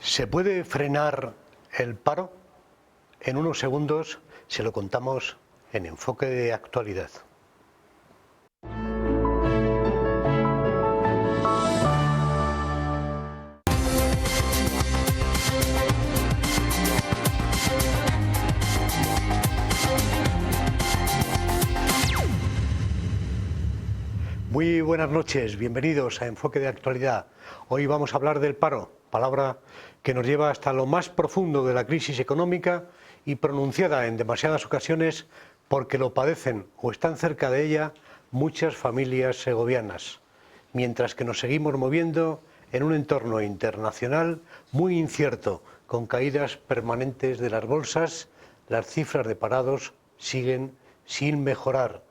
¿Se puede frenar el paro? En unos segundos se lo contamos en Enfoque de Actualidad. Muy buenas noches, bienvenidos a Enfoque de Actualidad. Hoy vamos a hablar del paro, palabra que nos lleva hasta lo más profundo de la crisis económica y pronunciada en demasiadas ocasiones porque lo padecen o están cerca de ella muchas familias segovianas, mientras que nos seguimos moviendo en un entorno internacional muy incierto, con caídas permanentes de las bolsas. Las cifras de parados siguen sin mejorar,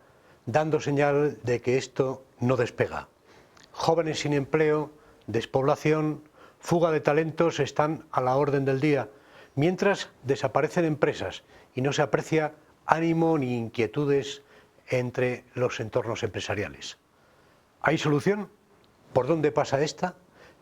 dando señal de que esto no despega. Jóvenes sin empleo, despoblación, fuga de talentos están a la orden del día, mientras desaparecen empresas y no se aprecia ánimo ni inquietudes entre los entornos empresariales. ¿Hay solución? ¿Por dónde pasa esta?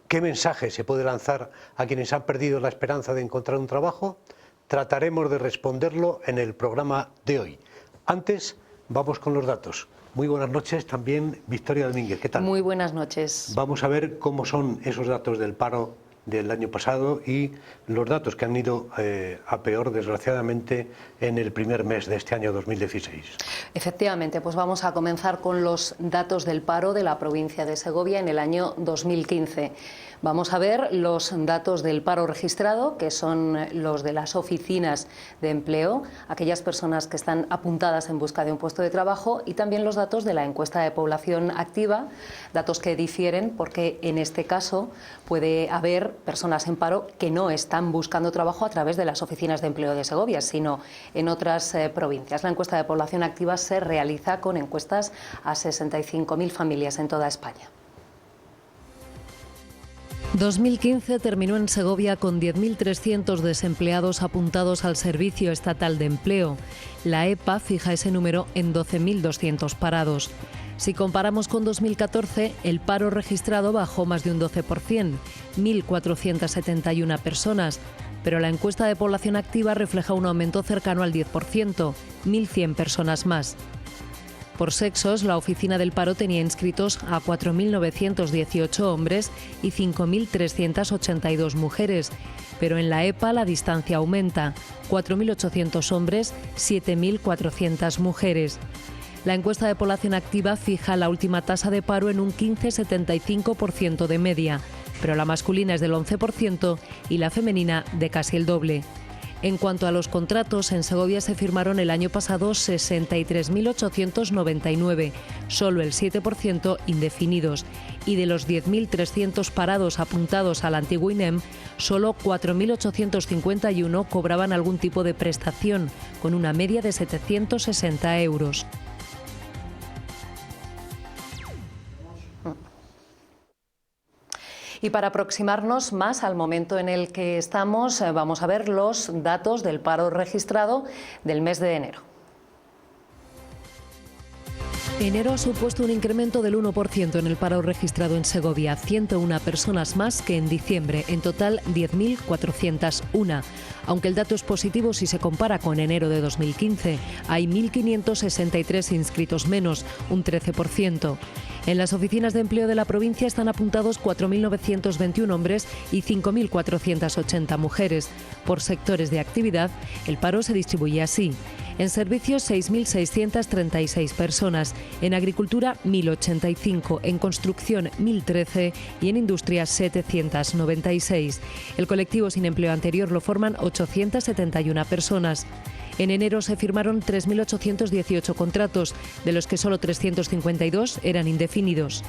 ¿Qué mensaje se puede lanzar a quienes han perdido la esperanza de encontrar un trabajo? Trataremos de responderlo en el programa de hoy. Antes, vamos con los datos. Muy buenas noches también, Victoria Domínguez, ¿qué tal? Muy buenas noches. Vamos a ver cómo son esos datos del paro del año pasado y los datos que han ido a peor, desgraciadamente, en el primer mes de este año 2016. Efectivamente, pues vamos a comenzar con los datos del paro de la provincia de Segovia en el año 2015. Vamos a ver los datos del paro registrado, que son los de las oficinas de empleo, aquellas personas que están apuntadas en busca de un puesto de trabajo, y también los datos de la encuesta de población activa, datos que difieren porque en este caso puede haber personas en paro que no están buscando trabajo a través de las oficinas de empleo de Segovia, sino en otras provincias. La encuesta de población activa se realiza con encuestas a 65.000 familias en toda España. 2015 terminó en Segovia con 10.300 desempleados apuntados al Servicio Estatal de Empleo. La EPA fija ese número en 12.200 parados. Si comparamos con 2014, el paro registrado bajó más de un 12%, 1.471 personas, pero la encuesta de población activa refleja un aumento cercano al 10%, 1.100 personas más. Por sexos, la oficina del paro tenía inscritos a 4.918 hombres y 5.382 mujeres, pero en la EPA la distancia aumenta, 4.800 hombres, 7.400 mujeres. La encuesta de población activa fija la última tasa de paro en un 15,75% de media, pero la masculina es del 11% y la femenina de casi el doble. En cuanto a los contratos, en Segovia se firmaron el año pasado 63.899, solo el 7% indefinidos, y de los 10.300 parados apuntados al antiguo INEM, solo 4.851 cobraban algún tipo de prestación, con una media de 760 euros. Y para aproximarnos más al momento en el que estamos, vamos a ver los datos del paro registrado del mes de enero. Enero ha supuesto un incremento del 1% en el paro registrado en Segovia, 101 personas más que en diciembre, en total 10.401. Aunque el dato es positivo si se compara con enero de 2015, hay 1.563 inscritos menos, un 13%. En las oficinas de empleo de la provincia están apuntados 4.921 hombres y 5.480 mujeres. Por sectores de actividad, el paro se distribuye así. En servicios, 6.636 personas. En agricultura, 1.085. En construcción, 1.013. Y en industria, 796. El colectivo sin empleo anterior lo forman 871 personas. En enero se firmaron 3.818 contratos, de los que solo 352 eran indefinidos.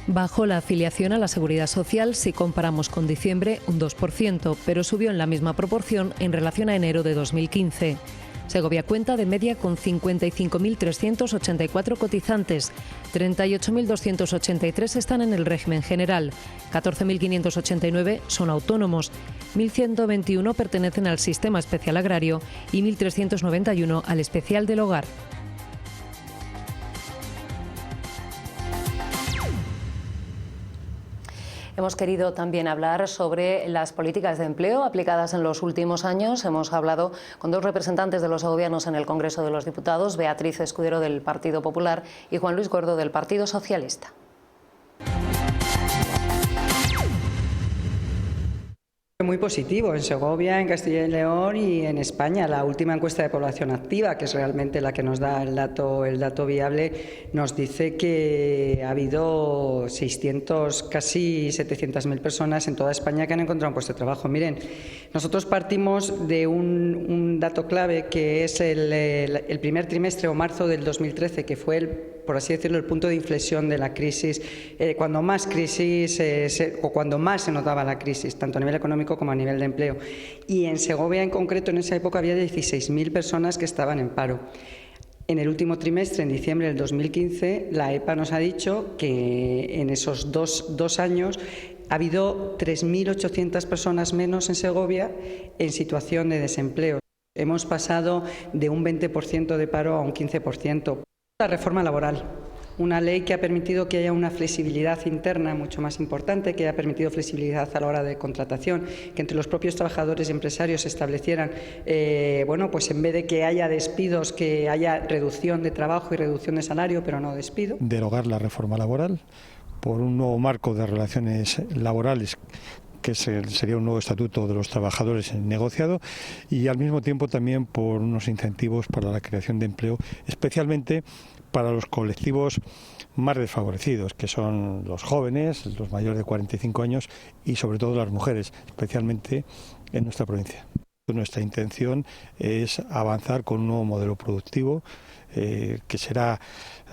Bajó la afiliación a la Seguridad Social si comparamos con diciembre, un 2%, pero subió en la misma proporción en relación a enero de 2015. Segovia cuenta de media con 55.384 cotizantes, 38.283 están en el régimen general, 14.589 son autónomos, 1.121 pertenecen al sistema especial agrario y 1.391 al especial del hogar. Hemos querido también hablar sobre las políticas de empleo aplicadas en los últimos años. Hemos hablado con dos representantes de los gobiernos en el Congreso de los Diputados, Beatriz Escudero del Partido Popular y Juan Luis Gordo del Partido Socialista. Muy positivo en Segovia, en Castilla y León y en España. La última encuesta de población activa, que es realmente la que nos da el dato viable, nos dice que ha habido 600, casi 700.000 personas en toda España que han encontrado un puesto de trabajo. Miren, nosotros partimos de un dato clave que es el primer trimestre o marzo del 2013, que fue por así decirlo, el punto de inflexión de la crisis, cuando más se notaba la crisis, tanto a nivel económico como a nivel de empleo. Y en Segovia, en concreto, en esa época había 16.000 personas que estaban en paro. En el último trimestre, en diciembre del 2015, la EPA nos ha dicho que en esos dos años ha habido 3.800 personas menos en Segovia en situación de desempleo. Hemos pasado de un 20% de paro a un 15%. La reforma laboral, una ley que ha permitido que haya una flexibilidad interna mucho más importante, que haya permitido flexibilidad a la hora de contratación, que entre los propios trabajadores y empresarios se establecieran, pues en vez de que haya despidos, que haya reducción de trabajo y reducción de salario, pero no despido. Derogar la reforma laboral por un nuevo marco de relaciones laborales, que sería un nuevo estatuto de los trabajadores negociado, y al mismo tiempo también por unos incentivos para la creación de empleo, especialmente para los colectivos más desfavorecidos, que son los jóvenes, los mayores de 45 años y sobre todo las mujeres, especialmente en nuestra provincia. Nuestra intención es avanzar con un nuevo modelo productivo que será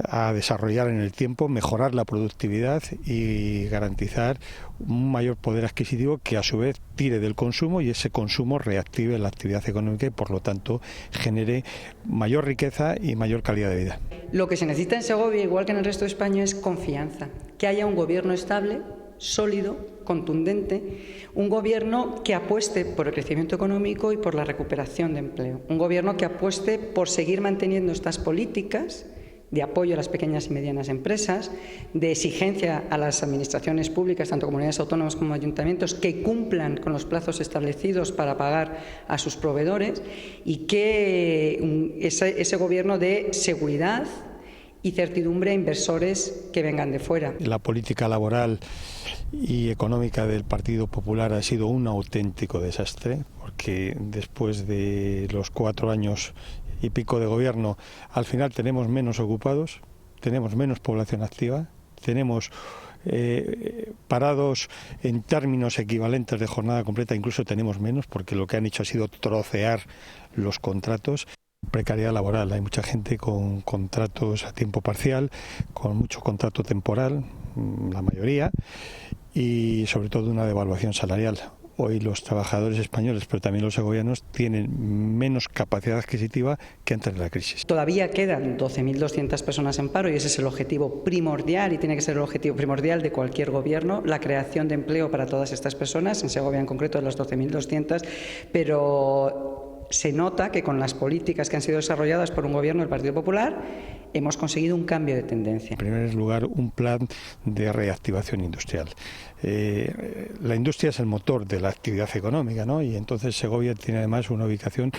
a desarrollar en el tiempo, mejorar la productividad y garantizar un mayor poder adquisitivo que a su vez tire del consumo y ese consumo reactive la actividad económica y por lo tanto genere mayor riqueza y mayor calidad de vida. Lo que se necesita en Segovia, igual que en el resto de España, es confianza, que haya un gobierno estable, sólido, contundente, un gobierno que apueste por el crecimiento económico y por la recuperación de empleo, un gobierno que apueste por seguir manteniendo estas políticas de apoyo a las pequeñas y medianas empresas, de exigencia a las administraciones públicas, tanto comunidades autónomas como ayuntamientos, que cumplan con los plazos establecidos para pagar a sus proveedores y que ese gobierno dé seguridad y certidumbre a inversores que vengan de fuera. La política laboral y económica del Partido Popular ha sido un auténtico desastre, porque después de los 4 años y pico de gobierno, al final tenemos menos ocupados, tenemos menos población activa, tenemos parados en términos equivalentes de jornada completa, incluso tenemos menos, porque lo que han hecho ha sido trocear los contratos. Precariedad laboral, hay mucha gente con contratos a tiempo parcial, con mucho contrato temporal, la mayoría, y sobre todo una devaluación salarial. Hoy los trabajadores españoles, pero también los segovianos, tienen menos capacidad adquisitiva que antes de la crisis. Todavía quedan 12.200 personas en paro y ese es el objetivo primordial y tiene que ser el objetivo primordial de cualquier gobierno, la creación de empleo para todas estas personas, en Segovia en concreto de las 12.200, pero se nota que con las políticas que han sido desarrolladas por un gobierno del Partido Popular hemos conseguido un cambio de tendencia. En primer lugar, un plan de reactivación industrial. La industria es el motor de la actividad económica, ¿no? Y entonces Segovia tiene además una ubicación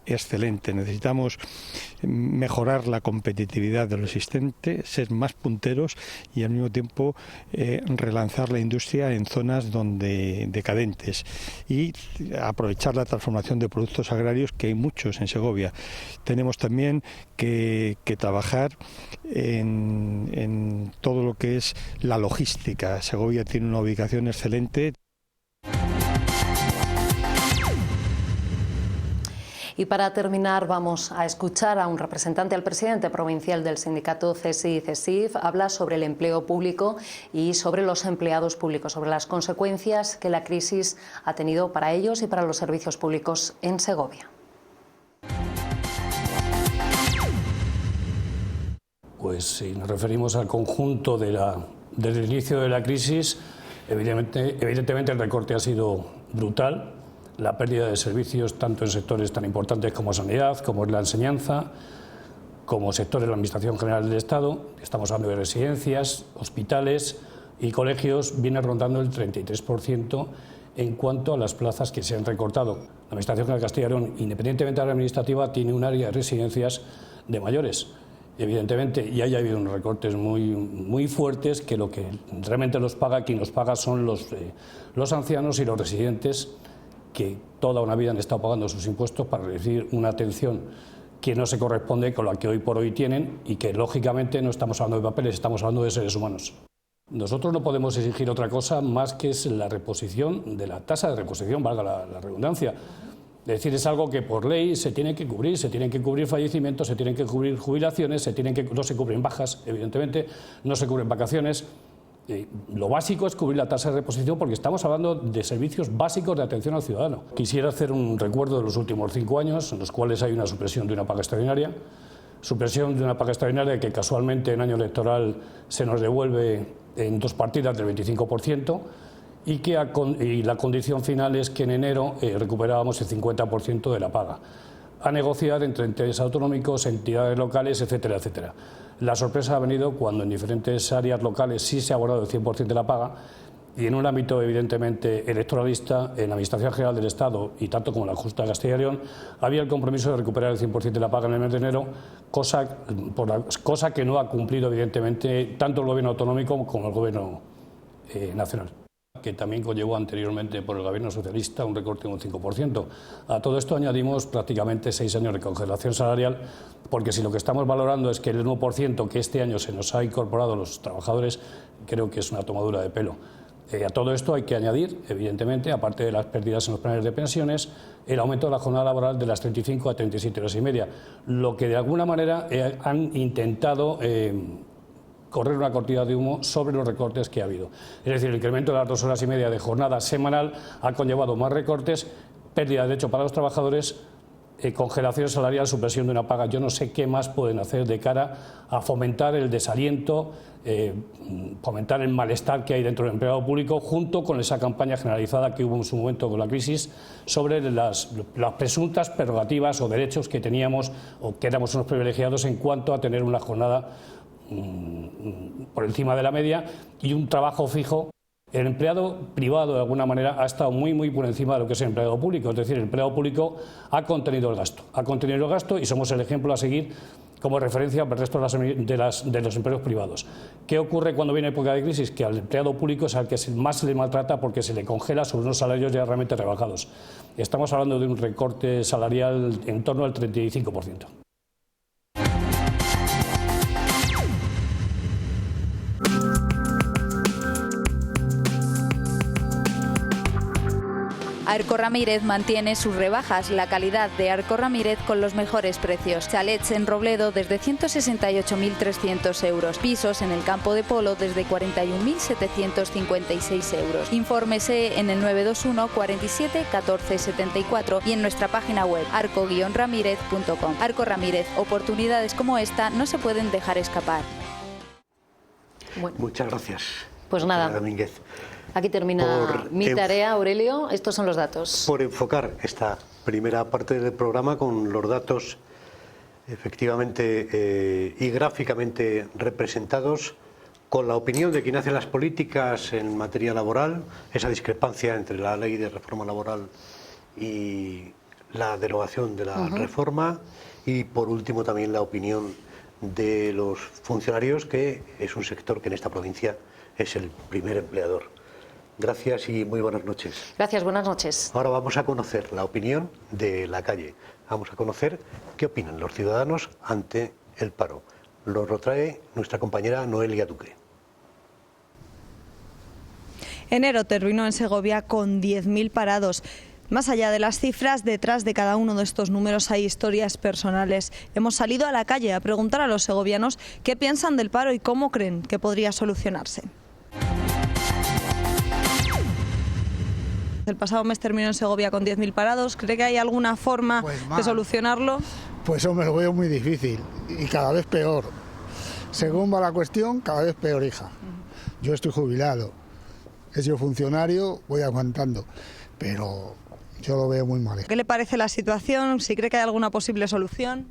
excelente. Necesitamos mejorar la competitividad de lo existente, ser más punteros y al mismo tiempo relanzar la industria en zonas decadentes y aprovechar la transformación de productos agrarios, que hay muchos en Segovia. Tenemos también que trabajar en todo lo que es la logística. Segovia tiene una ubicación excelente. Y para terminar vamos a escuchar a un representante, al presidente provincial del sindicato CSI-CESIF, habla sobre el empleo público y sobre los empleados públicos, sobre las consecuencias que la crisis ha tenido para ellos y para los servicios públicos en Segovia. Pues si nos referimos al conjunto desde el inicio de la crisis, evidentemente el recorte ha sido brutal. La pérdida de servicios tanto en sectores tan importantes como sanidad, como es la enseñanza, como sectores de la Administración General del Estado. Estamos hablando de residencias, hospitales, y colegios viene rondando el 33% en cuanto a las plazas que se han recortado. La Administración General de Castilla y León, independientemente de la administrativa, tiene un área de residencias de mayores, evidentemente, y ahí ha habido unos recortes muy fuertes que lo que realmente quien los paga son los ancianos y los residentes que toda una vida han estado pagando sus impuestos para recibir una atención que no se corresponde con la que hoy por hoy tienen y que lógicamente no estamos hablando de papeles, estamos hablando de seres humanos. Nosotros no podemos exigir otra cosa más que es la reposición de la tasa de reposición, valga la redundancia. Es decir, es algo que por ley se tiene que cubrir fallecimientos, se tienen que cubrir jubilaciones, no se cubren bajas, evidentemente, no se cubren vacaciones. Lo básico es cubrir la tasa de reposición porque estamos hablando de servicios básicos de atención al ciudadano. Quisiera hacer un recuerdo de los últimos 5 años, en los cuales hay una supresión de una paga extraordinaria, que casualmente en año electoral se nos devuelve en 2 partidas del 25%, y la condición final es que en enero recuperábamos el 50% de la paga, a negociar entre entes autonómicos, entidades locales, etcétera, etcétera. La sorpresa ha venido cuando en diferentes áreas locales sí se ha abordado el 100% de la paga, y en un ámbito evidentemente electoralista, en la Administración General del Estado y tanto como la Junta de Castilla y León, había el compromiso de recuperar el 100% de la paga en el mes de enero, cosa que no ha cumplido evidentemente tanto el Gobierno autonómico como el Gobierno nacional, que también conllevó anteriormente por el Gobierno socialista un recorte de un 5%. A todo esto añadimos prácticamente 6 años de congelación salarial, porque si lo que estamos valorando es que el 1% que este año se nos ha incorporado a los trabajadores, creo que es una tomadura de pelo. A todo esto hay que añadir, evidentemente, aparte de las pérdidas en los planes de pensiones, el aumento de la jornada laboral de las 35 a 37 horas y media, lo que de alguna manera han intentado correr una cortina de humo sobre los recortes que ha habido. Es decir, el incremento de las 2 horas y media de jornada semanal ha conllevado más recortes, pérdida de derecho para los trabajadores, congelación salarial, supresión de una paga. Yo no sé qué más pueden hacer de cara a fomentar el desaliento, fomentar el malestar que hay dentro del empleado público, junto con esa campaña generalizada que hubo en su momento con la crisis sobre las presuntas prerrogativas o derechos que teníamos o que éramos unos privilegiados en cuanto a tener una jornada por encima de la media y un trabajo fijo. El empleado privado, de alguna manera, ha estado muy por encima de lo que es el empleado público. Es decir, el empleado público ha contenido el gasto, y somos el ejemplo a seguir como referencia para el resto de los empleos privados. ¿Qué ocurre cuando viene época de crisis? Que al empleado público es al que más se le maltrata porque se le congela sobre unos salarios ya realmente rebajados. Estamos hablando de un recorte salarial en torno al 35%. Arco Ramírez mantiene sus rebajas, la calidad de Arco Ramírez con los mejores precios. Chalets en Robledo desde 168.300 euros. Pisos en el campo de Polo desde 41.756 euros. Infórmese en el 921 47 14 74 y en nuestra página web arco-ramírez.com. Arco Ramírez, oportunidades como esta no se pueden dejar escapar. Bueno. Muchas gracias. Pues nada. Domínguez. Aquí termina mi tarea, Aurelio. Estos son los datos. Por enfocar esta primera parte del programa con los datos efectivamente y gráficamente representados, con la opinión de quien hace las políticas en materia laboral, esa discrepancia entre la ley de reforma laboral y la derogación de la reforma, y por último también la opinión de los funcionarios, que es un sector que en esta provincia es el primer empleador. Gracias y muy buenas noches. Gracias, buenas noches. Ahora vamos a conocer la opinión de la calle. Vamos a conocer qué opinan los ciudadanos ante el paro. Lo trae nuestra compañera Noelia Duque. Enero terminó en Segovia con 10.000 parados. Más allá de las cifras, detrás de cada uno de estos números hay historias personales. Hemos salido a la calle a preguntar a los segovianos qué piensan del paro y cómo creen que podría solucionarse. El pasado mes terminó en Segovia con 10.000 parados. ¿Cree que hay alguna forma de solucionarlo? Pues hombre, lo veo muy difícil y cada vez peor. Según va la cuestión, cada vez peor, hija. Yo estoy jubilado, he sido funcionario, voy aguantando, pero yo lo veo muy mal. ¿Qué le parece la situación? ¿Si cree que hay alguna posible solución?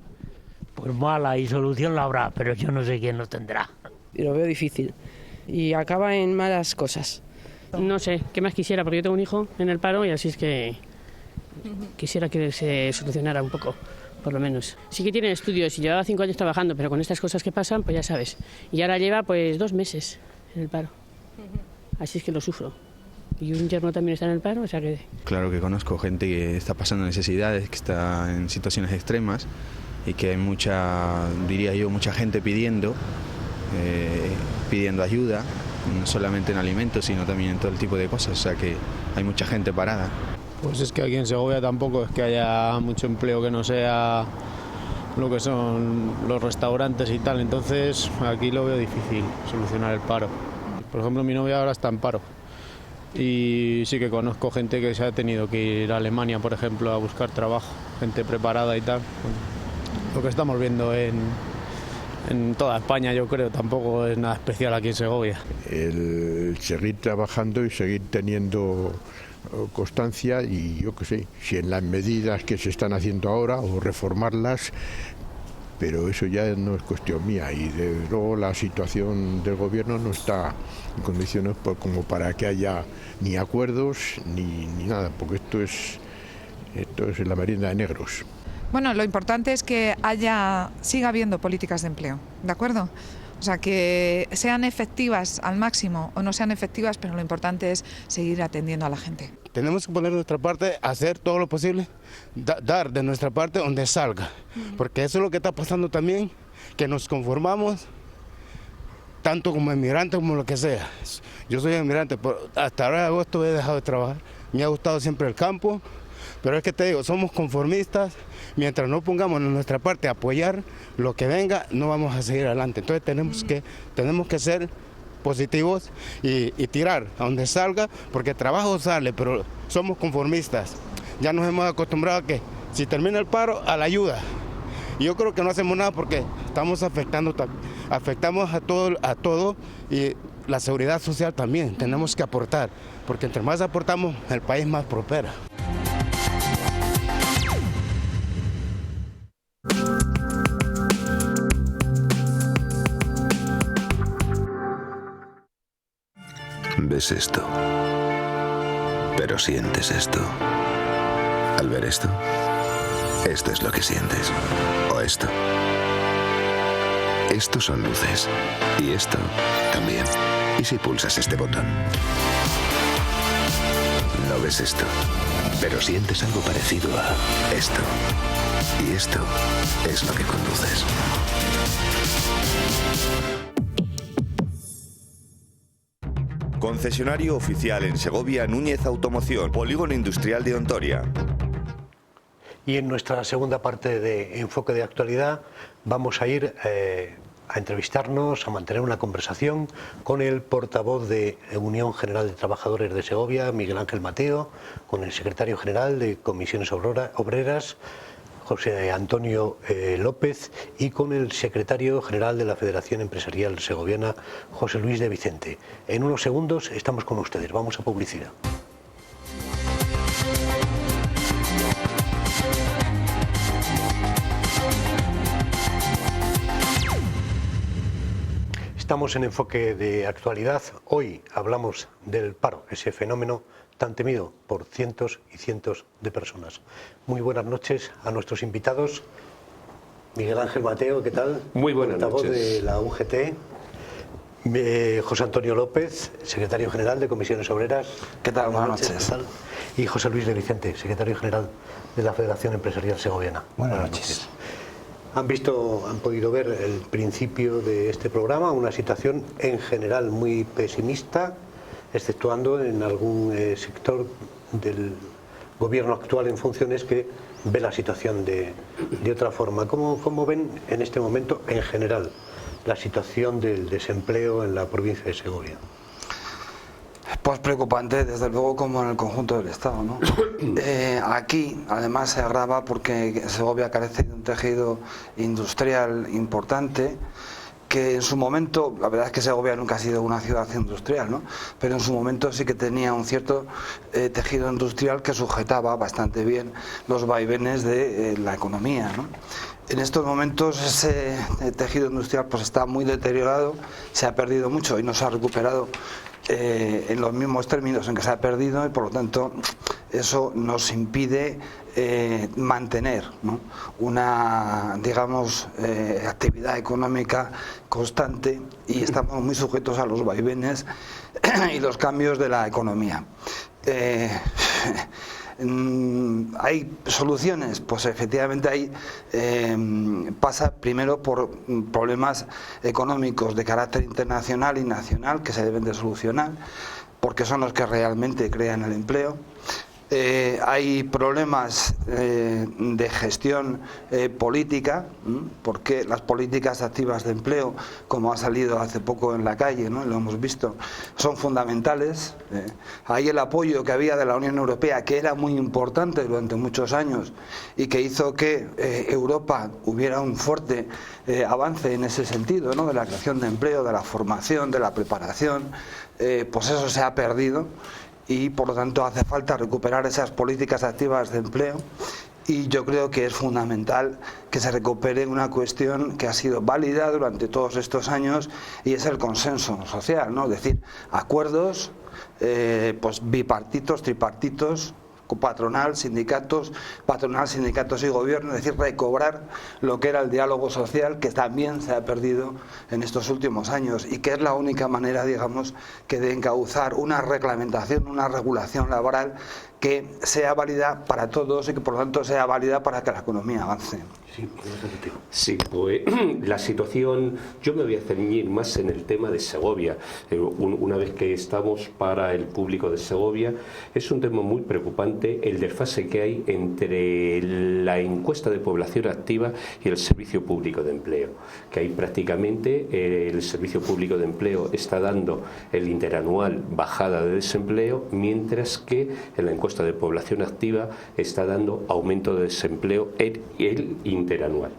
Pues mala, y solución la habrá, pero yo no sé quién lo tendrá. Y lo veo difícil. y acaba en malas cosas. No sé, ¿qué más quisiera? Porque yo tengo un hijo en el paro y así es que quisiera que se solucionara un poco, por lo menos. Sí que tiene estudios y llevaba 5 años trabajando, pero con estas cosas que pasan, pues ya sabes. Y ahora lleva pues 2 meses en el paro. Así es que lo sufro. Y un yerno también está en el paro, o sea que... Claro que conozco gente que está pasando necesidades, que está en situaciones extremas y que hay mucha, diría yo, mucha gente pidiendo ayuda, no solamente en alimentos, sino también en todo el tipo de cosas, o sea que hay mucha gente parada. Pues es que aquí en Segovia tampoco es que haya mucho empleo que no sea lo que son los restaurantes y tal, entonces aquí lo veo difícil solucionar el paro. Por ejemplo, mi novia ahora está en paro y sí que conozco gente que se ha tenido que ir a Alemania, por ejemplo, a buscar trabajo, gente preparada y tal. Lo que estamos viendo en toda España, yo creo, tampoco es nada especial aquí en Segovia. El seguir trabajando y seguir teniendo constancia y yo qué sé, si en las medidas que se están haciendo ahora o reformarlas, pero eso ya no es cuestión mía y desde luego la situación del gobierno no está en condiciones como para que haya ni acuerdos ni nada, porque esto es la merienda de negros. Bueno, lo importante es que siga habiendo políticas de empleo, ¿de acuerdo? O sea, que sean efectivas al máximo o no sean efectivas, pero lo importante es seguir atendiendo a la gente. Tenemos que poner de nuestra parte, hacer todo lo posible, dar de nuestra parte donde salga, porque eso es lo que está pasando también, que nos conformamos, tanto como inmigrantes como lo que sea. Yo soy inmigrante, pero hasta ahora de agosto he dejado de trabajar, me ha gustado siempre el campo, pero es que te digo, somos conformistas, mientras no pongamos en nuestra parte a apoyar lo que venga, no vamos a seguir adelante. Entonces tenemos que ser positivos y tirar a donde salga, porque trabajo sale, pero somos conformistas. Ya nos hemos acostumbrado a que si termina el paro, a la ayuda. Y yo creo que no hacemos nada porque estamos afectamos a todo y la seguridad social también. Tenemos que aportar, porque entre más aportamos, el país más prospera. Ves esto, pero sientes esto. Al ver esto, esto es lo que sientes. O esto. Estos son luces. Y esto también. ¿Y si pulsas este botón? No ves esto, pero sientes algo parecido a esto. Y esto es lo que conduces. Concesionario oficial en Segovia, Núñez Automoción, Polígono Industrial de Ontoria. Y en nuestra segunda parte de Enfoque de Actualidad vamos a ir a entrevistarnos, a mantener una conversación con el portavoz de Unión General de Trabajadores de Segovia, Miguel Ángel Mateo, con el secretario general de Comisiones Obreras, José Antonio López, y con el secretario general de la Federación Empresarial Segoviana, José Luis de Vicente. En unos segundos estamos con ustedes. Vamos a publicidad. Estamos en Enfoque de Actualidad. Hoy hablamos del paro, ese fenómeno tan temido por cientos y cientos de personas. Muy buenas noches a nuestros invitados. Miguel Ángel Mateo, ¿qué tal? Muy buenas noches. Portavoz de la UGT. José Antonio López, secretario general de Comisiones Obreras. ¿Qué tal? Buenas noches. ¿Qué tal? Y José Luis de Vicente, secretario general de la Federación Empresarial Segoviana. Buenas noches. Han podido ver el principio de este programa, una situación en general muy pesimista, exceptuando en algún sector del gobierno actual en funciones que ve la situación de otra forma. ¿Cómo ven en este momento en general la situación del desempleo en la provincia de Segovia? Pues preocupante, desde luego, como en el conjunto del Estado, ¿no? Aquí, además, se agrava porque Segovia carece de un tejido industrial importante que en su momento, la verdad es que Segovia nunca ha sido una ciudad industrial, ¿no? Pero en su momento sí que tenía un cierto tejido industrial que sujetaba bastante bien los vaivenes de la economía, ¿no? En estos momentos ese tejido industrial pues está muy deteriorado, se ha perdido mucho y no se ha recuperado en los mismos términos en que se ha perdido, y por lo tanto eso nos impide mantener, ¿no?, una, digamos, actividad económica constante, y estamos muy sujetos a los vaivenes y los cambios de la economía. ¿Hay soluciones? Pues efectivamente hay, pasa primero por problemas económicos de carácter internacional y nacional que se deben de solucionar, porque son los que realmente crean el empleo. Hay problemas de gestión política, porque las políticas activas de empleo, como ha salido hace poco en la calle, ¿no?, lo hemos visto, son fundamentales. Hay el apoyo que había de la Unión Europea, que era muy importante durante muchos años y que hizo que Europa hubiera un fuerte avance en ese sentido, ¿no?, de la creación de empleo, de la formación, de la preparación. Pues eso se ha perdido. Y por lo tanto hace falta recuperar esas políticas activas de empleo, y yo creo que es fundamental que se recupere una cuestión que ha sido válida durante todos estos años, y es el consenso social, ¿no? Es decir, acuerdos pues bipartitos, tripartitos, patronal, sindicatos y gobierno, es decir, recobrar lo que era el diálogo social, que también se ha perdido en estos últimos años, y que es la única manera, digamos, que de encauzar una reglamentación, una regulación laboral que sea válida para todos y que por lo tanto sea válida para que la economía avance. Sí, pues la situación, yo me voy a ceñir más en el tema de Segovia. Una vez que estamos para el público de Segovia, es un tema muy preocupante el desfase que hay entre la encuesta de población activa y el servicio público de empleo, que hay prácticamente el servicio público de empleo está dando el interanual bajada de desempleo, mientras que en la encuesta de población activa está dando aumento de desempleo el interanual.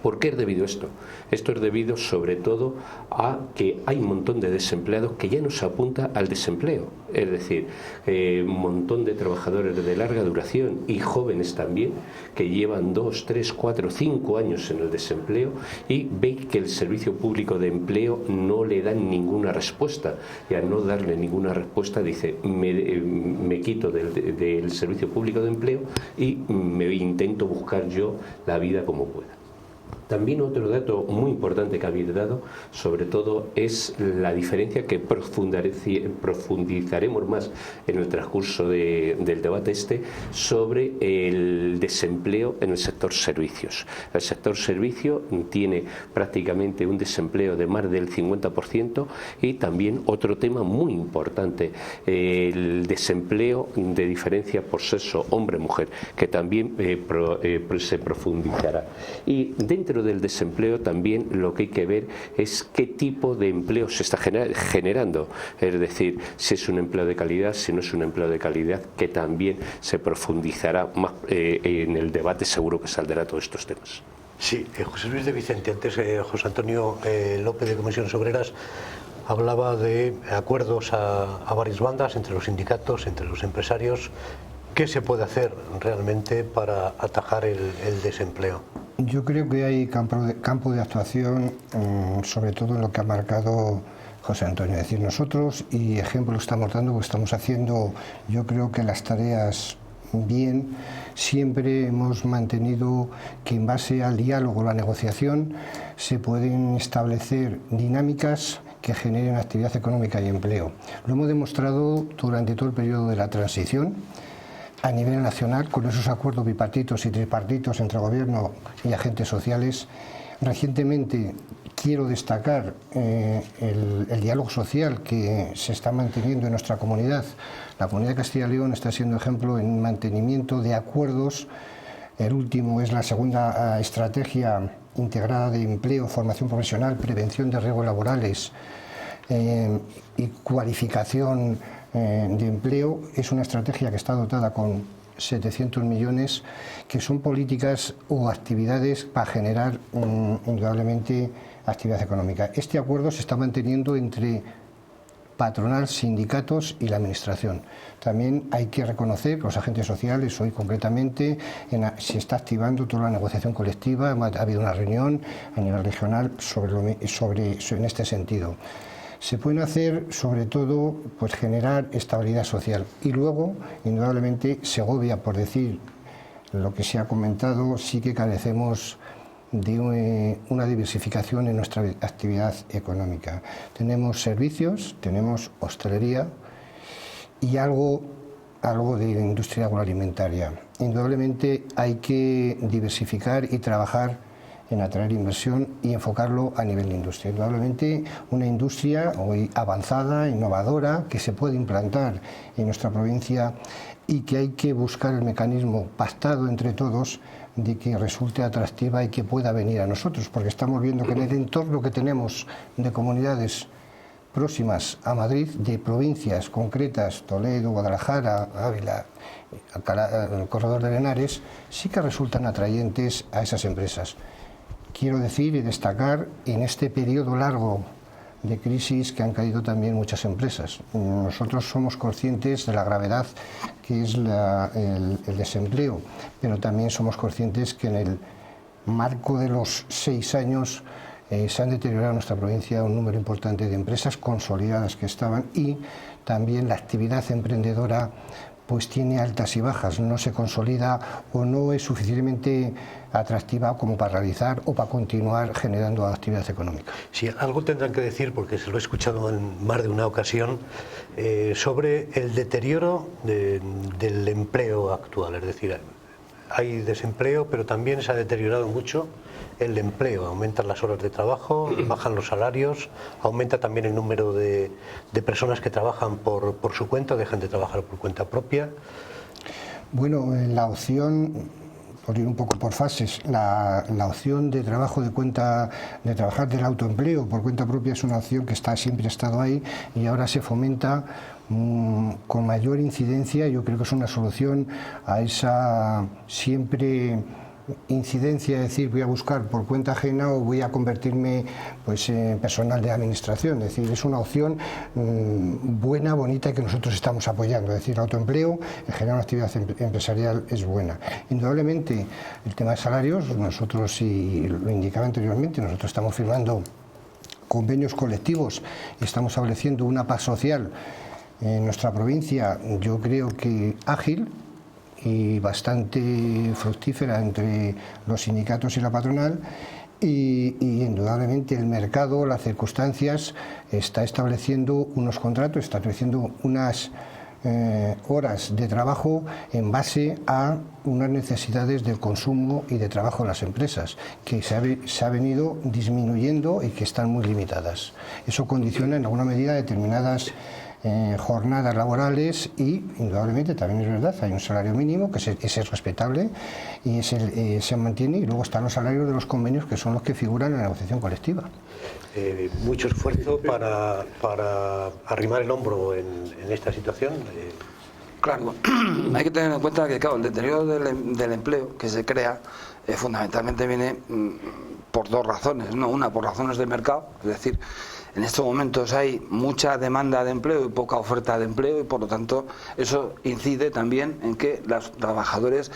¿Por qué es debido a esto? Esto es debido sobre todo a que hay un montón de desempleados que ya no se apunta al desempleo, es decir, un montón de trabajadores de larga duración y jóvenes también que llevan 2, 3, 4, 5 años en el desempleo, y veis que el servicio público de empleo no le dan ninguna respuesta, y al no darle ninguna respuesta dice me quito del servicio público de empleo y me intento buscar yo la vida como pueda. También otro dato muy importante que habéis dado, sobre todo, es la diferencia que profundizaremos más en el transcurso del debate sobre el desempleo en el sector servicios. El sector servicio tiene prácticamente un desempleo de más del 50%, y también otro tema muy importante, el desempleo de diferencia por sexo hombre-mujer, que también se profundizará. Y dentro del desempleo también lo que hay que ver es qué tipo de empleo se está generando, es decir, si es un empleo de calidad, si no es un empleo de calidad, que también se profundizará más en el debate, seguro que saldrá todos estos temas. Sí, José Luis de Vicente, antes José Antonio López de Comisiones Obreras hablaba de acuerdos a varias bandas, entre los sindicatos, entre los empresarios. ¿Qué se puede hacer realmente para atajar el desempleo? Yo creo que hay campo de actuación, sobre todo en lo que ha marcado José Antonio. Es decir, nosotros, y ejemplo estamos dando, porque estamos haciendo, yo creo que las tareas bien, siempre hemos mantenido que en base al diálogo, la negociación, se pueden establecer dinámicas que generen actividad económica y empleo. Lo hemos demostrado durante todo el periodo de la transición, a nivel nacional, con esos acuerdos bipartitos y tripartitos entre gobierno y agentes sociales. Recientemente quiero destacar el diálogo social que se está manteniendo en nuestra comunidad. La comunidad de Castilla y León está siendo ejemplo en mantenimiento de acuerdos. El último es la segunda estrategia integrada de empleo, formación profesional, prevención de riesgos laborales y cualificación de empleo. Es una estrategia que está dotada con 700 millones, que son políticas o actividades para generar indudablemente actividad económica. Este acuerdo se está manteniendo entre patronal, sindicatos y la administración. También hay que reconocer que los agentes sociales, hoy concretamente, se está activando toda la negociación colectiva. Ha habido una reunión a nivel regional en este sentido. Se pueden hacer, sobre todo, pues generar estabilidad social. Y luego, indudablemente, Segovia, por decir lo que se ha comentado, sí que carecemos de una diversificación en nuestra actividad económica. Tenemos servicios, tenemos hostelería y algo de industria agroalimentaria. Indudablemente hay que diversificar y trabajar en atraer inversión y enfocarlo a nivel de industria. Indudablemente una industria hoy avanzada, innovadora, que se puede implantar en nuestra provincia y que hay que buscar el mecanismo pactado entre todos de que resulte atractiva y que pueda venir a nosotros, porque estamos viendo que en el entorno que tenemos de comunidades próximas a Madrid, de provincias concretas, Toledo, Guadalajara, Ávila, el corredor de Henares, sí que resultan atrayentes a esas empresas. Quiero decir y destacar en este periodo largo de crisis que han caído también muchas empresas. Nosotros somos conscientes de la gravedad que es el desempleo, pero también somos conscientes que en el marco de los 6 años se han deteriorado en nuestra provincia un número importante de empresas consolidadas que estaban, y también la actividad emprendedora pues tiene altas y bajas, no se consolida o no es suficientemente atractiva como para realizar o para continuar generando actividad económica. Sí, algo tendrán que decir, porque se lo he escuchado en más de una ocasión, sobre el deterioro del empleo actual. Es decir, hay desempleo, pero también se ha deteriorado mucho el empleo. Aumentan las horas de trabajo, bajan los salarios, aumenta también el número de personas que trabajan por su cuenta, dejan de trabajar por cuenta propia. Bueno, la opción, por ir un poco por fases, la opción de trabajo de trabajar del autoempleo por cuenta propia es una opción que siempre ha estado ahí, y ahora se fomenta con mayor incidencia. Yo creo que es una solución a esa siempre incidencia, es decir, voy a buscar por cuenta ajena o voy a convertirme pues en personal de administración. Es decir, es una opción buena, bonita, y que nosotros estamos apoyando. Es decir, el autoempleo, en general una actividad empresarial es buena. Indudablemente el tema de salarios, nosotros, y lo indicaba anteriormente, nosotros estamos firmando convenios colectivos y estamos estableciendo una paz social en nuestra provincia, yo creo que ágil y bastante fructífera entre los sindicatos y la patronal, y indudablemente el mercado, las circunstancias, está estableciendo unos contratos, está estableciendo unas horas de trabajo en base a unas necesidades del consumo y de trabajo de las empresas, que se ha venido disminuyendo y que están muy limitadas. Eso condiciona en alguna medida determinadas jornadas laborales, y indudablemente también es verdad, hay un salario mínimo que es respetable y se mantiene, y luego están los salarios de los convenios, que son los que figuran en la negociación colectiva. Mucho esfuerzo para arrimar el hombro en esta situación. Claro, hay que tener en cuenta que, claro, el deterioro del empleo que se crea fundamentalmente viene por dos razones, ¿no? Una, por razones de mercado, es decir, en estos momentos hay mucha demanda de empleo y poca oferta de empleo, y por lo tanto eso incide también en que los trabajadores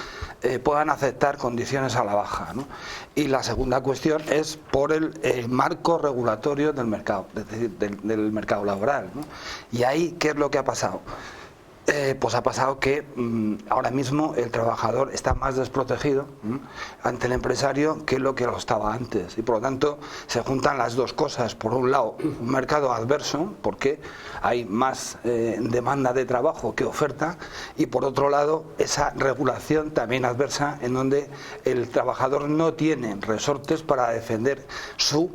puedan aceptar condiciones a la baja, ¿no? Y la segunda cuestión es por el marco regulatorio del mercado, es decir, del mercado laboral, ¿no? Y ahí, ¿qué es lo que ha pasado? Pues ha pasado que ahora mismo el trabajador está más desprotegido ante el empresario que lo estaba antes, y por lo tanto se juntan las dos cosas. Por un lado, un mercado adverso porque hay más demanda de trabajo que oferta, y por otro lado esa regulación también adversa, en donde el trabajador no tiene resortes para defender su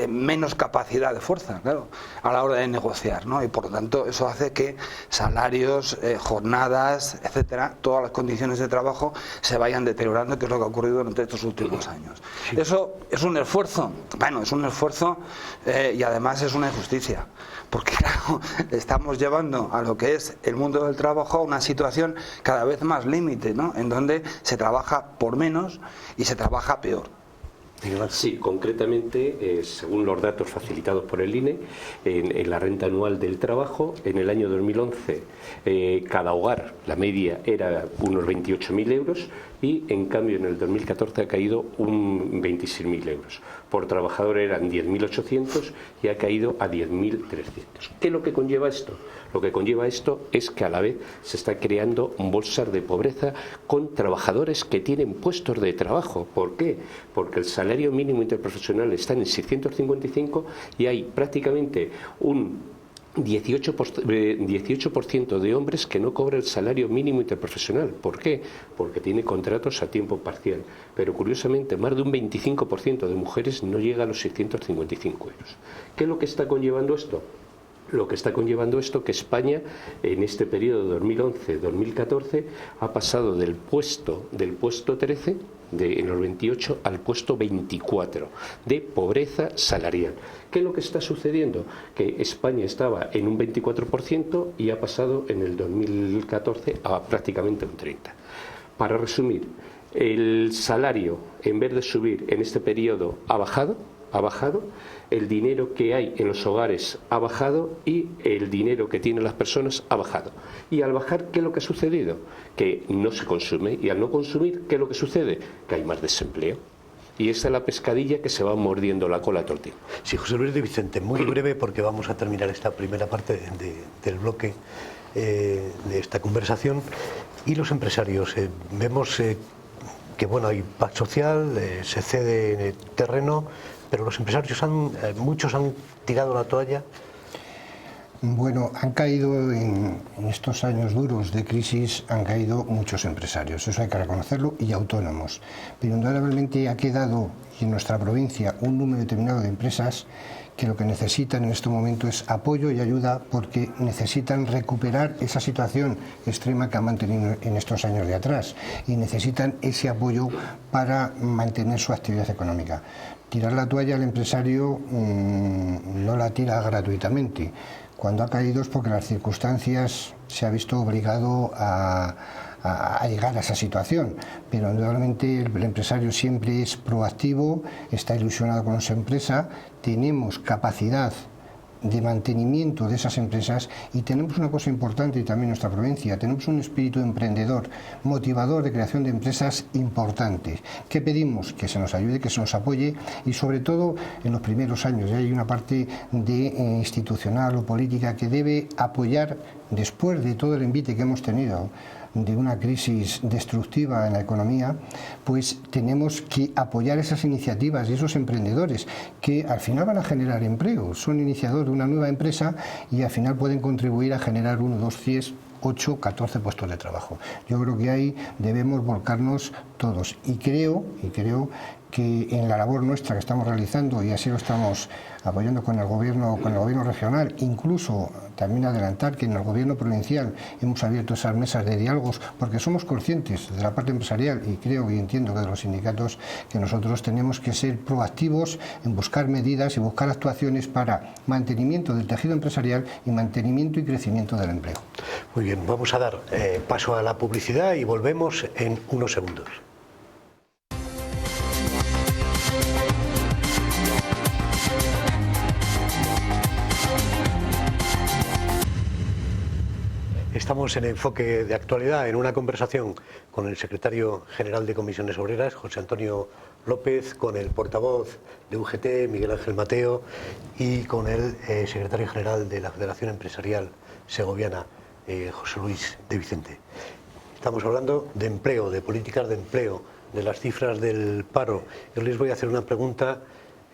menos capacidad de fuerza, claro, a la hora de negociar, ¿no? Y por lo tanto eso hace que salarios, jornadas, etcétera, todas las condiciones de trabajo se vayan deteriorando, que es lo que ha ocurrido durante estos últimos años. Eso es un esfuerzo, bueno, es un esfuerzo y además es una injusticia, porque claro, estamos llevando a lo que es el mundo del trabajo a una situación cada vez más límite, ¿no? En donde se trabaja por menos y se trabaja peor. Sí, concretamente, según los datos facilitados por el INE, en la renta anual del trabajo, en el año 2011, cada hogar, la media era unos 28.000 euros y, en cambio, en el 2014 ha caído un 26.000 euros. Por trabajador eran 10.800 y ha caído a 10.300. ¿Qué es lo que conlleva esto? Lo que conlleva esto es que a la vez se está creando bolsas de pobreza con trabajadores que tienen puestos de trabajo. ¿Por qué? Porque el salario mínimo interprofesional está en 655 y hay prácticamente un 18% de hombres que no cobran el salario mínimo interprofesional. ¿Por qué? Porque tiene contratos a tiempo parcial. Pero curiosamente, más de un 25% de mujeres no llega a los 655 euros. ¿Qué es lo que está conllevando esto? Lo que está conllevando esto que España en este periodo 2011-2014 ha pasado del puesto 13 en los 28 al puesto 24 de pobreza salarial. ¿Qué es lo que está sucediendo? Que España estaba en un 24% y ha pasado en el 2014 a prácticamente un 30%. Para resumir, el salario, en vez de subir en este periodo, ha bajado, el dinero que hay en los hogares ha bajado y el dinero que tienen las personas ha bajado. Y al bajar, ¿qué es lo que ha sucedido? Que no se consume, y al no consumir, ¿qué es lo que sucede? Que hay más desempleo. Y esa es la pescadilla que se va mordiendo la cola todo el tiempo. Sí, José Luis de Vicente, muy breve porque vamos a terminar esta primera parte del bloque de esta conversación. Y los empresarios, vemos que bueno, hay paz social, se cede terreno, pero los empresarios muchos han tirado la toalla. Bueno, han caído en estos años duros de crisis, han caído muchos empresarios, eso hay que reconocerlo, y autónomos. Pero indudablemente ha quedado en nuestra provincia un número determinado de empresas que lo que necesitan en este momento es apoyo y ayuda porque necesitan recuperar esa situación extrema que han mantenido en estos años de atrás y necesitan ese apoyo para mantener su actividad económica. Tirar la toalla al empresario no la tira gratuitamente. Cuando ha caído es porque las circunstancias se ha visto obligado a llegar a esa situación, pero indudablemente el empresario siempre es proactivo, está ilusionado con su empresa, tenemos capacidad de mantenimiento de esas empresas y tenemos una cosa importante también en nuestra provincia, tenemos un espíritu emprendedor, motivador de creación de empresas importantes. ¿Qué pedimos? Que se nos ayude, que se nos apoye y sobre todo en los primeros años. Ya hay una parte institucional o política que debe apoyar después de todo el envite que hemos tenido de una crisis destructiva en la economía, pues tenemos que apoyar esas iniciativas y esos emprendedores que al final van a generar empleo, son iniciadores de una nueva empresa y al final pueden contribuir a generar 1, 2, 10, 8, 14 puestos de trabajo. Yo creo que ahí debemos volcarnos todos y creo que en la labor nuestra que estamos realizando, y así lo estamos apoyando con el gobierno regional, incluso también adelantar que en el gobierno provincial hemos abierto esas mesas de diálogos porque somos conscientes de la parte empresarial y creo y entiendo que de los sindicatos que nosotros tenemos que ser proactivos en buscar medidas y buscar actuaciones para mantenimiento del tejido empresarial y mantenimiento y crecimiento del empleo. Muy bien, vamos a dar paso a la publicidad y volvemos en unos segundos. Estamos en Enfoque de Actualidad, en una conversación con el secretario general de Comisiones Obreras, José Antonio López, con el portavoz de UGT, Miguel Ángel Mateo, y con el secretario general de la Federación Empresarial Segoviana, José Luis de Vicente. Estamos hablando de empleo, de políticas de empleo, de las cifras del paro. Yo les voy a hacer una pregunta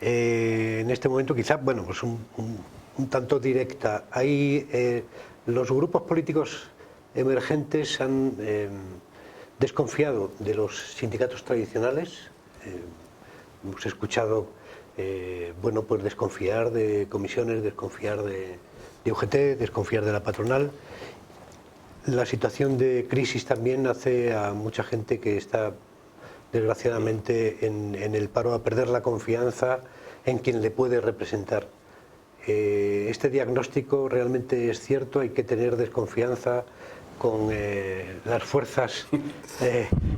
en este momento, quizá, bueno, pues un tanto directa. Hay los grupos políticos emergentes han desconfiado de los sindicatos tradicionales. Hemos escuchado bueno, pues desconfiar de comisiones, desconfiar de UGT, desconfiar de la patronal. La situación de crisis también hace a mucha gente que está desgraciadamente en el paro a perder la confianza en quien le puede representar. Este diagnóstico realmente es cierto, hay que tener desconfianza con las fuerzas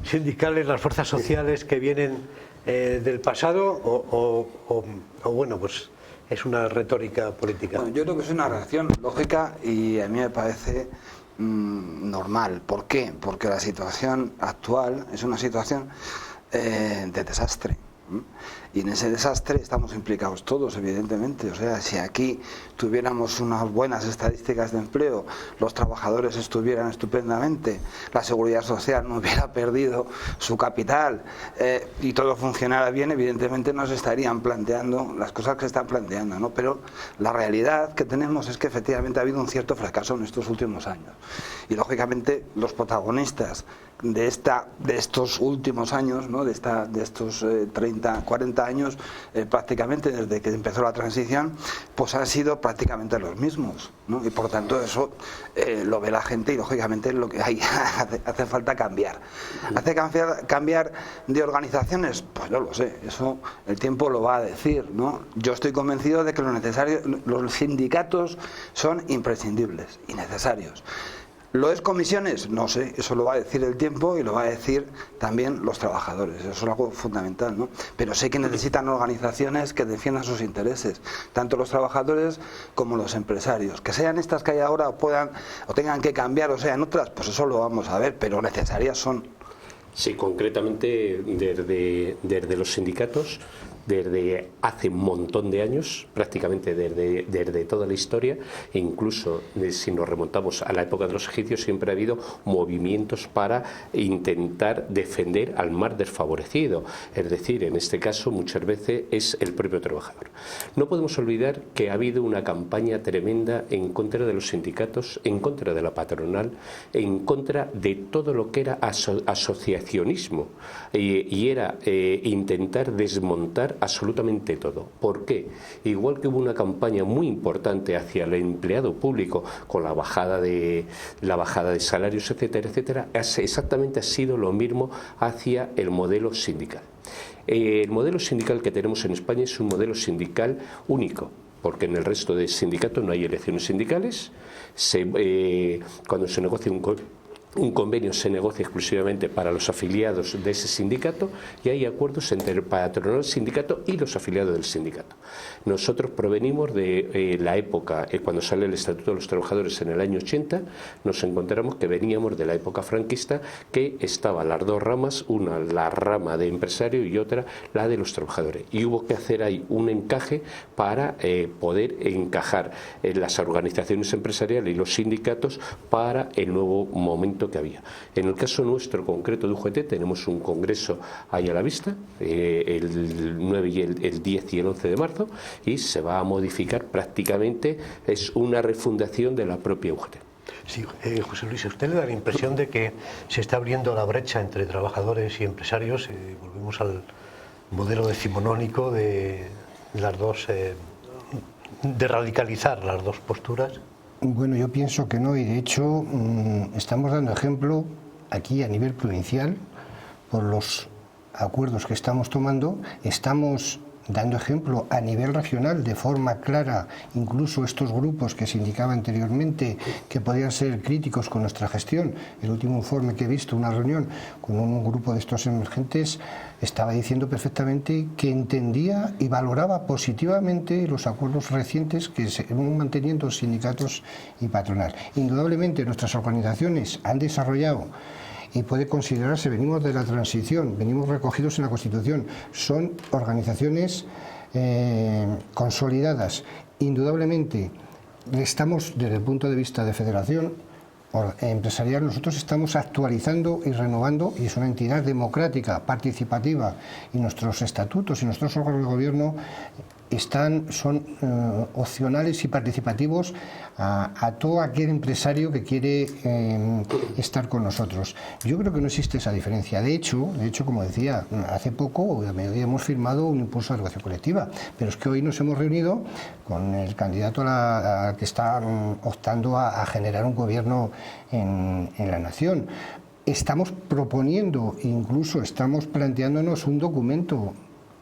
sindicales, las fuerzas sociales que vienen del pasado o bueno, pues es una retórica política. Bueno, yo creo que es una reacción lógica y a mí me parece normal. ¿Por qué? Porque la situación actual es una situación de desastre. Y en ese desastre estamos implicados todos, evidentemente. O sea, si aquí tuviéramos unas buenas estadísticas de empleo, los trabajadores estuvieran estupendamente, la seguridad social no hubiera perdido su capital y todo funcionara bien, evidentemente no se estarían planteando las cosas que se están planteando, ¿no? Pero la realidad que tenemos es que efectivamente ha habido un cierto fracaso en estos últimos años. Y lógicamente los protagonistas de estos últimos años, ¿no? de estos 30, 40 años, prácticamente desde que empezó la transición, pues han sido prácticamente los mismos, ¿no? Y por tanto eso lo ve la gente y lógicamente lo que hay hace falta cambiar. ¿Hace cambiar de organizaciones? Pues no lo sé, eso el tiempo lo va a decir, ¿no? Yo estoy convencido de que los sindicatos son imprescindibles y necesarios. ¿Lo es comisiones? No sé, eso lo va a decir el tiempo y lo va a decir también los trabajadores, eso es algo fundamental, ¿no? Pero sé que necesitan organizaciones que defiendan sus intereses, tanto los trabajadores como los empresarios. Que sean estas que hay ahora o tengan que cambiar o sean otras, pues eso lo vamos a ver, pero necesarias son. Sí, concretamente desde los sindicatos, desde hace un montón de años, prácticamente desde toda la historia, e incluso si nos remontamos a la época de los egipcios, siempre ha habido movimientos para intentar defender al más desfavorecido, es decir, en este caso muchas veces es el propio trabajador. No podemos olvidar que ha habido una campaña tremenda en contra de los sindicatos, en contra de la patronal, en contra de todo lo que era asociacionismo y era intentar desmontar absolutamente todo. ¿Por qué? Igual que hubo una campaña muy importante hacia el empleado público con la bajada de salarios, etcétera, etcétera, exactamente ha sido lo mismo hacia el modelo sindical. El modelo sindical que tenemos en España es un modelo sindical único, porque en el resto de sindicatos no hay elecciones sindicales. Cuando se negocia un convenio se negocia exclusivamente para los afiliados de ese sindicato y hay acuerdos entre el patronal, sindicato y los afiliados del sindicato. Nosotros provenimos de la época, cuando sale el Estatuto de los Trabajadores en el año 80, nos encontramos que veníamos de la época franquista, que estaban las dos ramas, una la rama de empresario y otra la de los trabajadores. Y hubo que hacer ahí un encaje para poder encajar en las organizaciones empresariales y los sindicatos para el nuevo momento que había. En el caso nuestro concreto de UGT tenemos un congreso ahí a la vista, el 9 y el 10 y el 11 de marzo, y se va a modificar prácticamente, es una refundación de la propia UGT. Sí, José Luis, ¿a usted le da la impresión de que se está abriendo la brecha entre trabajadores y empresarios? Volvemos al modelo decimonónico de las dos, de radicalizar las dos posturas. Bueno, yo pienso que no, y de hecho estamos dando ejemplo aquí a nivel provincial por los acuerdos que estamos tomando, estamos dando ejemplo a nivel regional de forma clara, incluso estos grupos que se indicaba anteriormente que podían ser críticos con nuestra gestión. El último informe que he visto, una reunión con un grupo de estos emergentes, estaba diciendo perfectamente que entendía y valoraba positivamente los acuerdos recientes que se van manteniendo sindicatos y patronal. Indudablemente nuestras organizaciones han desarrollado, y puede considerarse, venimos de la transición, venimos recogidos en la Constitución, son organizaciones consolidadas. Indudablemente estamos, desde el punto de vista de federación empresarial, nosotros estamos actualizando y renovando, y es una entidad democrática, participativa, y nuestros estatutos y nuestros órganos de gobierno son opcionales y participativos a todo aquel empresario que quiere estar con nosotros. Yo creo que no existe esa diferencia. De hecho, como decía, hace poco hemos firmado un impulso a la negociación colectiva, pero es que hoy nos hemos reunido con el candidato que está optando a generar un gobierno en la nación. Estamos proponiendo, incluso estamos planteándonos un documento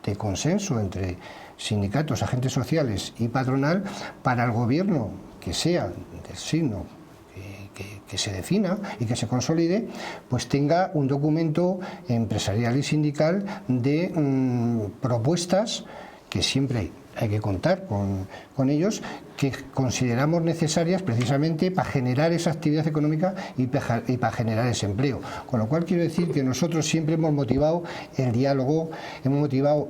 de consenso entre sindicatos, agentes sociales y patronal para el gobierno que sea del signo que se defina y que se consolide, pues tenga un documento empresarial y sindical de propuestas que siempre hay que contar con ellos, que consideramos necesarias precisamente para generar esa actividad económica y para generar ese empleo. Con lo cual quiero decir que nosotros siempre hemos motivado el diálogo, hemos motivado,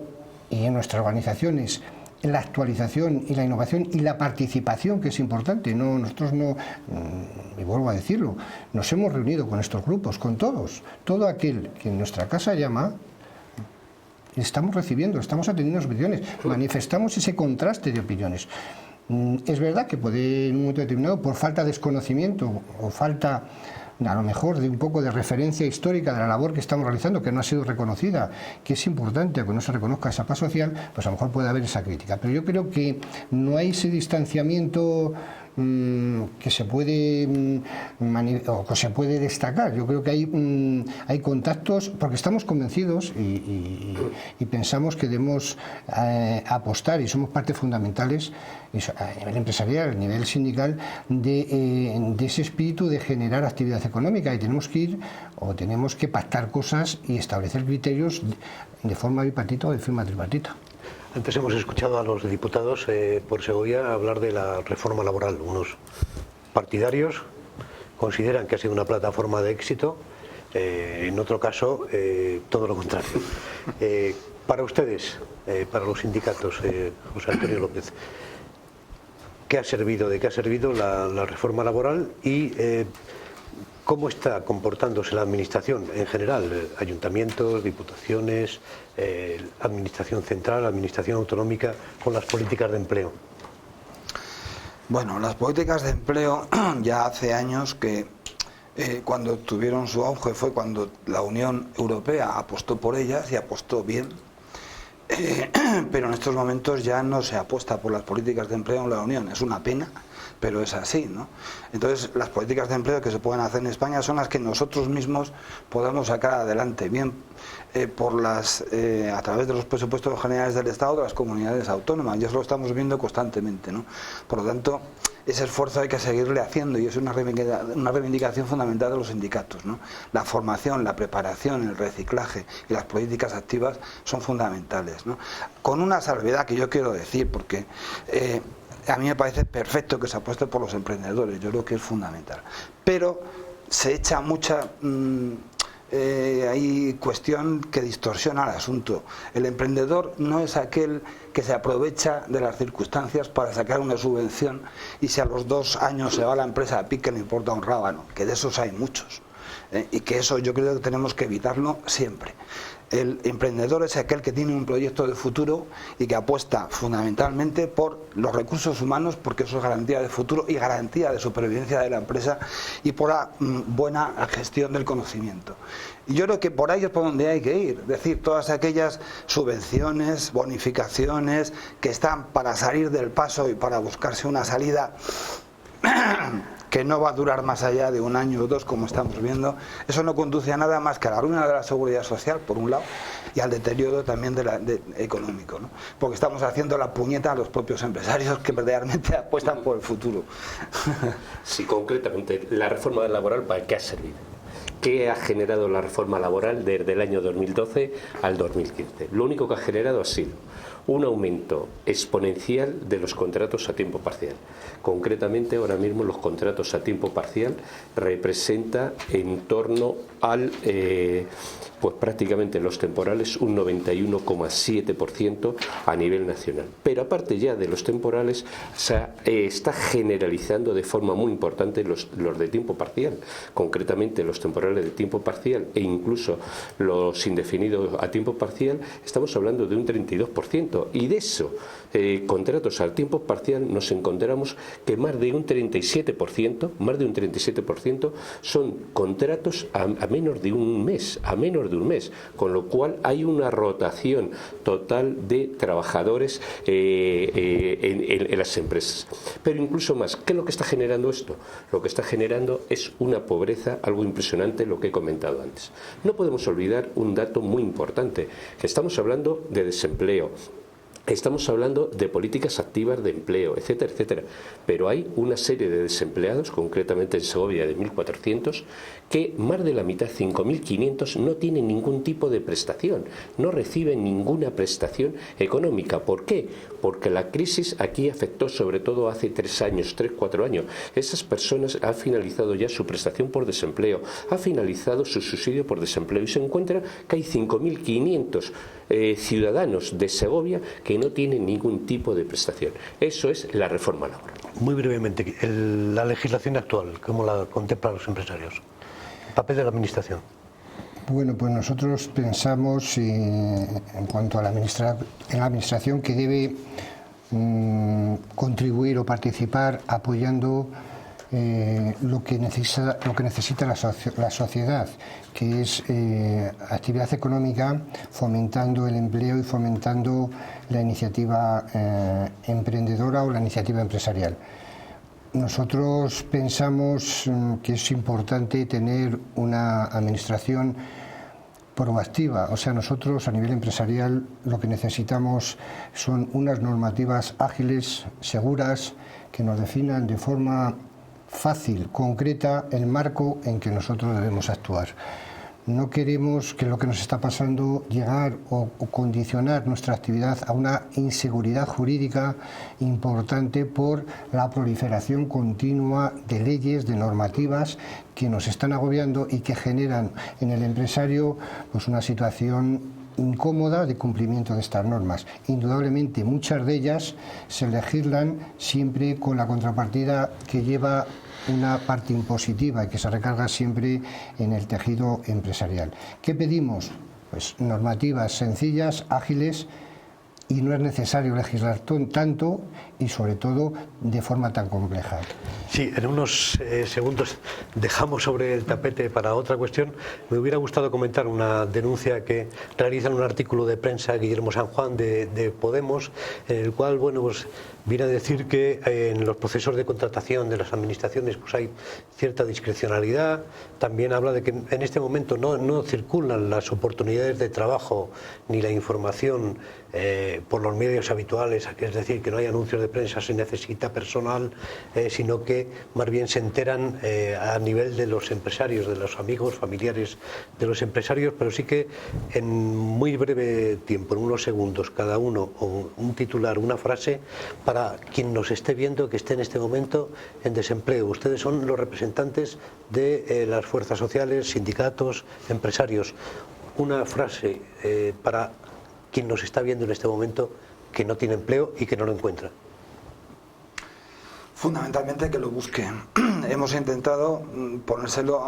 y en nuestras organizaciones, la actualización y la innovación y la participación, que es importante. Nosotros no, y vuelvo a decirlo, nos hemos reunido con estos grupos, con todos, todo aquel que en nuestra casa llama. Estamos recibiendo, estamos atendiendo las opiniones, manifestamos ese contraste de opiniones. Es verdad que puede en un momento determinado, por falta de desconocimiento o falta a lo mejor de un poco de referencia histórica de la labor que estamos realizando, que no ha sido reconocida, que es importante que no se reconozca esa paz social, pues a lo mejor puede haber esa crítica. Pero yo creo que no hay ese distanciamiento que se puede o que se puede destacar. Yo creo que hay contactos, porque estamos convencidos y pensamos que debemos apostar, y somos parte fundamentales a nivel empresarial, a nivel sindical, de ese espíritu de generar actividad económica, y tenemos que pactar cosas y establecer criterios de forma bipartita o de forma tripartita. Antes hemos escuchado a los diputados por Segovia hablar de la reforma laboral. Unos partidarios consideran que ha sido una plataforma de éxito, en otro caso todo lo contrario. Para ustedes, para los sindicatos, José Antonio López, ¿de qué ha servido la reforma laboral y cómo está comportándose la administración en general, ayuntamientos, diputaciones, administración central, administración autonómica, con las políticas de empleo? Bueno, las políticas de empleo ya hace años que cuando tuvieron su auge fue cuando la Unión Europea apostó por ellas y apostó bien, pero en estos momentos ya no se apuesta por las políticas de empleo en la Unión. Es una pena, pero es así, ¿no? Entonces, las políticas de empleo que se pueden hacer en España son las que nosotros mismos podamos sacar adelante, bien a través de los presupuestos generales del Estado, de las comunidades autónomas, y eso lo estamos viendo constantemente, ¿no? Por lo tanto, ese esfuerzo hay que seguirle haciendo, y es una reivindicación fundamental de los sindicatos, ¿no? La formación, la preparación, el reciclaje y las políticas activas son fundamentales, ¿no? Con una salvedad que yo quiero decir, porque a mí me parece perfecto que se apueste por los emprendedores, yo creo que es fundamental, pero se echa mucha hay cuestión que distorsiona el asunto. El emprendedor no es aquel que se aprovecha de las circunstancias para sacar una subvención y si a los 2 años se va a la empresa a pique, le importa un rábano, que de esos hay muchos, y que eso yo creo que tenemos que evitarlo siempre. El emprendedor es aquel que tiene un proyecto de futuro y que apuesta fundamentalmente por los recursos humanos, porque eso es garantía de futuro y garantía de supervivencia de la empresa, y por la buena gestión del conocimiento. Y yo creo que por ahí es por donde hay que ir, es decir, todas aquellas subvenciones, bonificaciones que están para salir del paso y para buscarse una salida que no va a durar más allá de 1 año o 2, como estamos viendo, eso no conduce a nada más que a la ruina de la seguridad social, por un lado, y al deterioro también económico, ¿no? Porque estamos haciendo la puñeta a los propios empresarios que verdaderamente apuestan por el futuro. Sí, concretamente, la reforma laboral, ¿para qué ha servido? ¿Qué ha generado la reforma laboral desde el año 2012 al 2015? Lo único que ha generado ha sido un aumento exponencial de los contratos a tiempo parcial. Concretamente, ahora mismo los contratos a tiempo parcial representa en torno al, pues prácticamente los temporales, un 91,7% a nivel nacional. Pero aparte ya de los temporales, se está generalizando de forma muy importante los de tiempo parcial. Concretamente, los temporales de tiempo parcial e incluso los indefinidos a tiempo parcial, estamos hablando de un 32%. 30%. Y de eso, contratos al tiempo parcial, nos encontramos que más de un 37% son contratos a menos de un mes, con lo cual hay una rotación total de trabajadores en las empresas. Pero incluso más, ¿qué es lo que está generando esto? Lo que está generando es una pobreza, algo impresionante, lo que he comentado antes. No podemos olvidar un dato muy importante, que estamos hablando de desempleo. Estamos hablando de políticas activas de empleo, etcétera, etcétera. Pero hay una serie de desempleados, concretamente en Segovia de 1.400, que más de la mitad, 5.500, no tienen ningún tipo de prestación, no reciben ninguna prestación económica. ¿Por qué? Porque la crisis aquí afectó sobre todo hace 4 años. Esas personas han finalizado ya su prestación por desempleo, ha finalizado su subsidio por desempleo y se encuentra que hay 5.500 ciudadanos de Segovia que no tienen ningún tipo de prestación. Eso es la reforma laboral. Muy brevemente, la legislación actual, ¿cómo la contemplan los empresarios? El papel de la Administración. Bueno, pues nosotros pensamos en cuanto a la Administración que debe contribuir o participar apoyando lo que necesita la sociedad, que es actividad económica, fomentando el empleo y fomentando la iniciativa emprendedora o la iniciativa empresarial. Nosotros pensamos que es importante tener una administración proactiva, o sea, nosotros a nivel empresarial lo que necesitamos son unas normativas ágiles, seguras, que nos definan de forma fácil, concreta, el marco en que nosotros debemos actuar. No queremos que lo que nos está pasando llegar o condicionar nuestra actividad a una inseguridad jurídica importante por la proliferación continua de leyes, de normativas que nos están agobiando y que generan en el empresario pues una situación incómoda de cumplimiento de estas normas. Indudablemente muchas de ellas se legislan siempre con la contrapartida que lleva una parte impositiva y que se recarga siempre en el tejido empresarial. ¿Qué pedimos? Pues normativas sencillas, ágiles, y no es necesario legislar tanto y sobre todo de forma tan compleja. Sí, en unos segundos dejamos sobre el tapete para otra cuestión. Me hubiera gustado comentar una denuncia que realiza en un artículo de prensa Guillermo San Juan de Podemos, en el cual, bueno, pues viene a decir que en los procesos de contratación de las administraciones pues hay cierta discrecionalidad. También habla de que en este momento no circulan las oportunidades de trabajo ni la información por los medios habituales, es decir, que no hay anuncios de prensa, se necesita personal, sino que más bien se enteran a nivel de los empresarios, de los amigos, familiares de los empresarios, pero sí que en muy breve tiempo, en unos segundos cada uno, o un titular, una frase, para quien nos esté viendo, que esté en este momento en desempleo. Ustedes son los representantes de las fuerzas sociales, sindicatos, empresarios. Una frase para quien nos está viendo en este momento que no tiene empleo y que no lo encuentra. Fundamentalmente que lo busque. Hemos intentado ponérselo,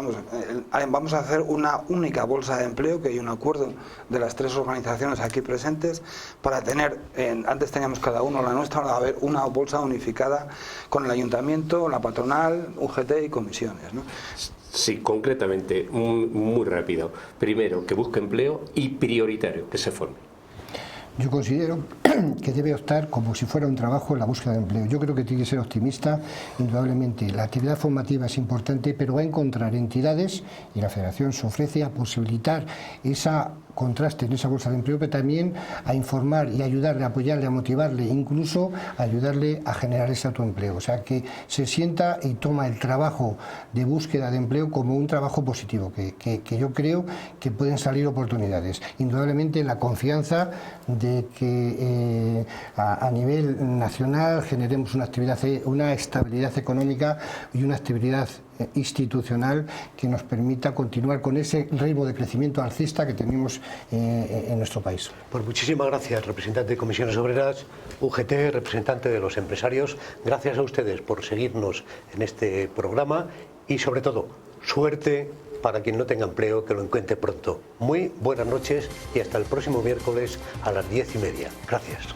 vamos a hacer una única bolsa de empleo, que hay un acuerdo de las 3 organizaciones aquí presentes para tener, antes teníamos cada uno la nuestra, ahora va a haber una bolsa unificada con el ayuntamiento, la patronal, UGT y comisiones, ¿no? Sí, concretamente, muy rápido. Primero, que busque empleo y prioritario, que se forme. Yo considero que debe optar como si fuera un trabajo en la búsqueda de empleo. Yo creo que tiene que ser optimista, indudablemente. La actividad formativa es importante, pero va a encontrar entidades, y la Federación se ofrece a posibilitar esa contraste en esa bolsa de empleo, pero también a informar y ayudarle, a apoyarle, a motivarle, incluso a ayudarle a generar ese autoempleo. O sea, que se sienta y toma el trabajo de búsqueda de empleo como un trabajo positivo, que yo creo que pueden salir oportunidades. Indudablemente la confianza de que a nivel nacional generemos una estabilidad económica y una estabilidad institucional que nos permita continuar con ese ritmo de crecimiento alcista que tenemos en nuestro país. Pues muchísimas gracias, representante de Comisiones Obreras, UGT, representante de los empresarios. Gracias a ustedes por seguirnos en este programa y, sobre todo, suerte para quien no tenga empleo, que lo encuentre pronto. Muy buenas noches y hasta el próximo miércoles a las 10:30. Gracias.